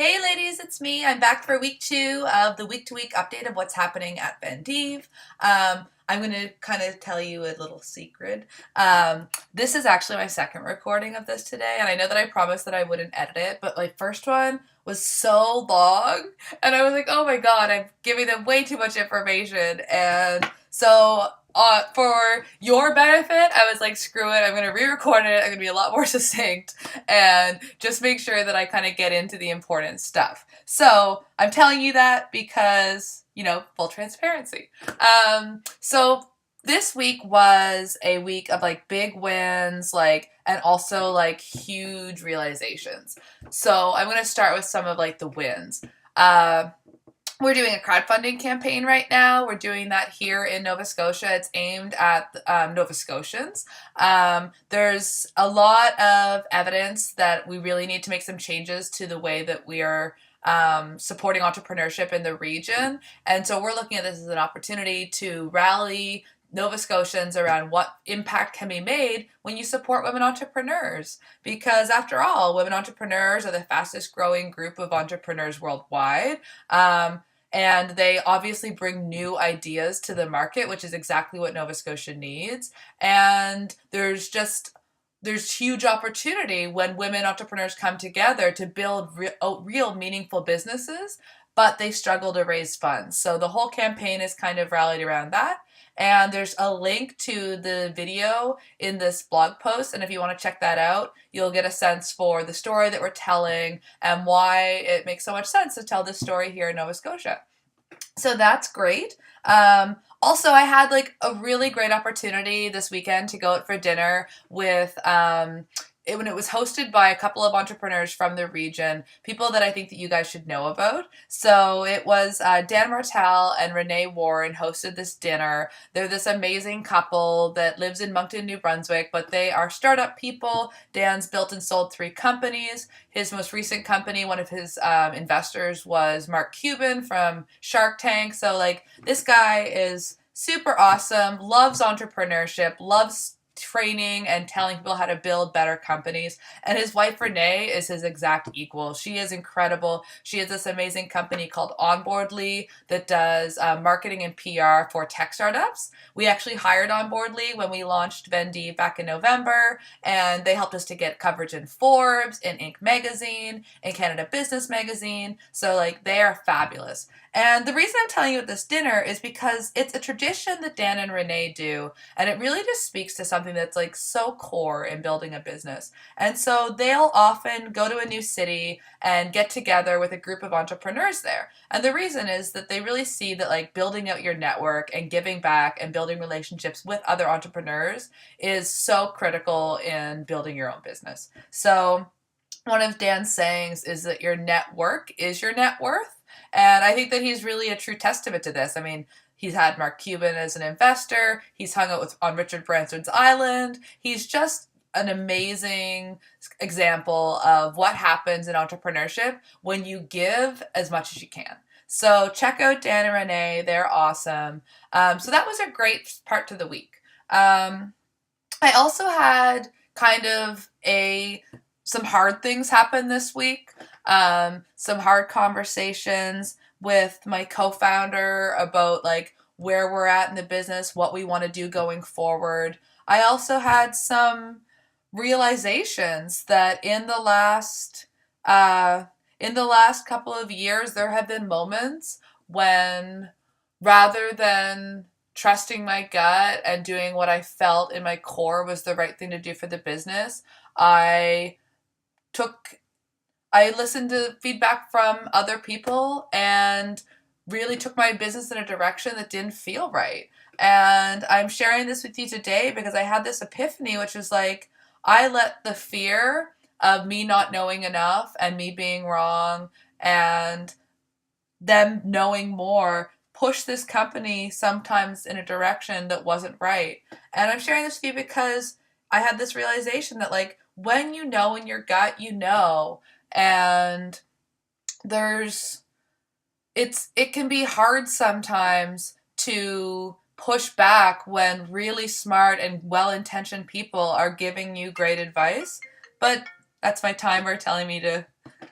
Hey ladies, it's me. I'm back for week 2 of the week-to-week update of what's happening at Vendeve. I'm going to kind of tell you a little secret. This is actually my second recording of this today, and I know that I promised that I wouldn't edit it, but my first one was so long, and I was like, oh my god, I'm giving them way too much information, and so for your benefit, I was like, screw it, I'm going to re-record it, I'm going to be a lot more succinct, and just make sure that I kind of get into the important stuff. So I'm telling you that because, full transparency. So this week was a week of like big wins, and also like huge realizations. So I'm going to start with some of like the wins. We're doing a crowdfunding campaign right now. We're doing that here in Nova Scotia. It's aimed at Nova Scotians. There's a lot of evidence that we really need to make some changes to the way that we are supporting entrepreneurship in the region. And so we're looking at this as an opportunity to rally Nova Scotians around what impact can be made when you support women entrepreneurs. Because after all, women entrepreneurs are the fastest growing group of entrepreneurs worldwide. And they obviously bring new ideas to the market, which is exactly what Nova Scotia needs. And there's huge opportunity when women entrepreneurs come together to build real meaningful businesses, but they struggle to raise funds. So the whole campaign is kind of rallied around that. And there's a link to the video in this blog post. And if you want to check that out, you'll get a sense for the story that we're telling and why it makes so much sense to tell this story here in Nova Scotia. So that's great. Also, I had like a really great opportunity this weekend to go out for dinner with when it was hosted by a couple of entrepreneurs from the region, people that I think that you guys should know about. So it was Dan Martel and Renee Warren hosted this dinner. They're this amazing couple that lives in Moncton, New Brunswick, but they are startup people. Dan's built and sold 3 companies. His most recent company, one of his investors was Mark Cuban from Shark Tank. So like this guy is super awesome, loves entrepreneurship, loves training and telling people how to build better companies. And his wife Renee is his exact equal. She is incredible. She has this amazing company called Onboardly that does marketing and PR for tech startups. We actually hired Onboardly when we launched Vendeve back in November, and they helped us to get coverage in Forbes, in Inc. magazine, in Canada Business magazine. So like they are fabulous. And the reason I'm telling you at this dinner is because it's a tradition that Dan and Renee do, and it really just speaks to something that's like so core in building a business. And so they'll often go to a new city and get together with a group of entrepreneurs there. And the reason is that they really see that like building out your network and giving back and building relationships with other entrepreneurs is so critical in building your own business. So one of Dan's sayings is that your network is your net worth. And I think that he's really a true testament to this. I mean, he's had Mark Cuban as an investor. He's hung out on Richard Branson's island. He's just an amazing example of what happens in entrepreneurship when you give as much as you can. So check out Dan and Renee. They're awesome. So that was a great part to the week. I also had kind of some hard things happen this week. Some hard conversations with my co-founder about like where we're at in the business, what we want to do going forward. I also had some realizations that in the last couple of years, there have been moments when rather than trusting my gut and doing what I felt in my core was the right thing to do for the business, I listened to feedback from other people and really took my business in a direction that didn't feel right. And I'm sharing this with you today because I had this epiphany, which was like, I let the fear of me not knowing enough and me being wrong and them knowing more push this company sometimes in a direction that wasn't right. And I'm sharing this with you because I had this realization that like, when you know in your gut, you know, and it can be hard sometimes to push back when really smart and well-intentioned people are giving you great advice. But that's my timer telling me to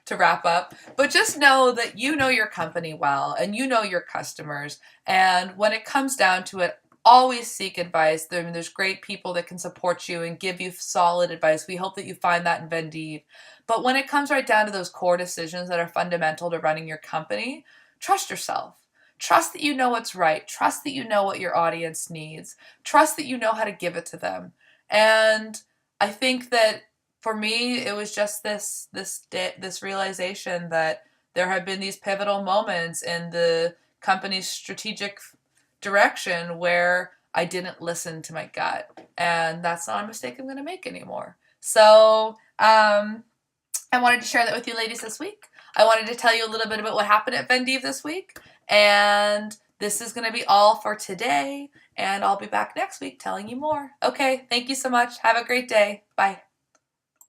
to wrap up. But just know that you know your company well and you know your customers. And when it comes down to it, always seek advice. There's great people that can support you and give you solid advice. We hope that you find that in Vendeve. But when it comes right down to those core decisions that are fundamental to running your company, trust yourself. Trust that you know what's right. Trust that you know what your audience needs. Trust that you know how to give it to them. And I think that for me, it was just this realization that there have been these pivotal moments in the company's strategic direction where I didn't listen to my gut, and that's not a mistake I'm going to make anymore. So I wanted to share that with you ladies this week. I wanted to tell you a little bit about what happened at Vendeve this week. And this is going to be all for today. And I'll be back next week telling you more. Okay, thank you so much. Have a great day. Bye.